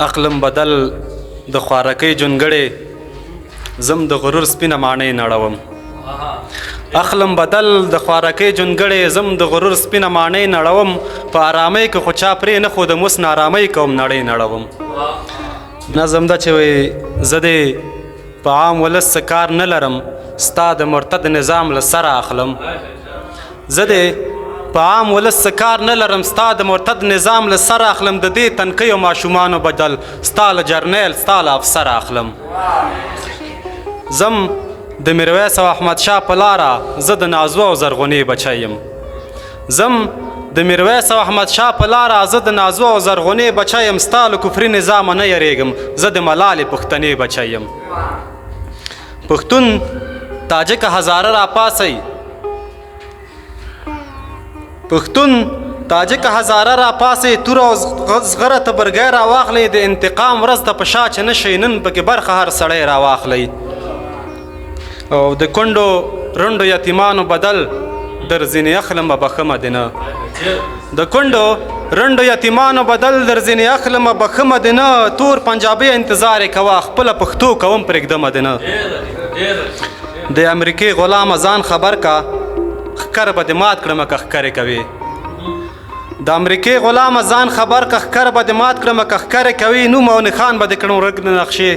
اقلم بدل د خوارکۍ جونګړې زم د غرور سپینه ماڼۍ نړوم. اخلم بدل د خوارکۍ جونګړې زم د غرور سپینه ماڼۍ نړوم. په آرامۍ کې خو چا پرې نه ښودم اوس نارامۍ کوم نړۍ نړوم. نظم ده چې وایي زه دې په عام ولس څه کار نه لرم ستا د مرتد نظام له سره اخلم. زه دې په عام ولس څه کار نه لرم ستا د مرتد نظام له سره اخلم. د دې تنکیو ماشومانو بدل ستا له جرنیل ستا له افسر اخلم. زم د میرویس او احمد شاه په لاره زه د نازو او زرغونې بچی یم. زم د میرویس او احمد شاه په لاره زه د نازو او زرغونې بچی یم. ستا له کفري نظامه نه یریږم زه د ملالې پښتنې بچی یم. پښتون تاجک هزاره راپاسی پښتون تاجک هزاره راپاسی تور او زغره ته برګی راواخلی. د انتقام ورځ ته په شا چې نه شئ نن پکې برخه هر سړی راواخلی. او د کونډو رنډو یتیمانو بدل در ځینې اخلمه بخښمه دې نه. د کونډو رنډو یتیمانو بدل در ځینې اخلمه بخښمه دې نه. تور پنجابي انتظار یې کوه خپله پښتو کوم پرېږدمه دې نه. د امریکې غلامه ځان خبر کا ښکر به دې مات کړمه که ښکرې کوې. د امریکې غلامه ځان خبر کا ښکر به دې مات کړمه که ښکرې کوې. نوم او نښان به دې کړم ورک د نقشې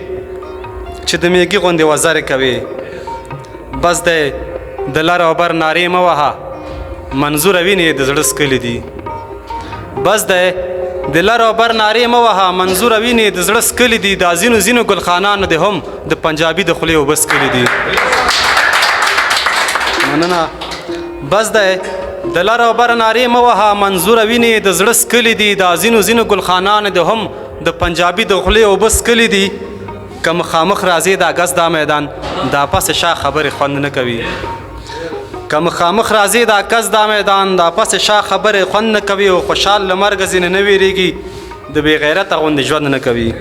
چې د میږي غوندې وزرې کوې. بس دی د لر او بر نارې مه وهه منظوره وینې د زړه سکلي دي. بس دی د لر او بر نارې مه وهه منظوره وینې د زړه سکلي دي. دا ځینو ګلخانانو دې هم د پنجابي د خولې اوبه څکلي دي. مننه. بس دی د لر او بر نارې مه وهه منظوره وینې د زړه سکلي دي. دا ځینو ګلخانانو دې هم د پنجابي د خولې اوبه څکلي دي. که مخامخ راځې دا ګز دا میدان دا پس شا خبرې خوند نه کوي. که مخامخ راځې دا کس دا میدان دا پس شا خبرې خوند نه کوي. او خوشحال له مرګه ځینې نه ویرېږي د بې غیرته غوندې ژوند نه کوي.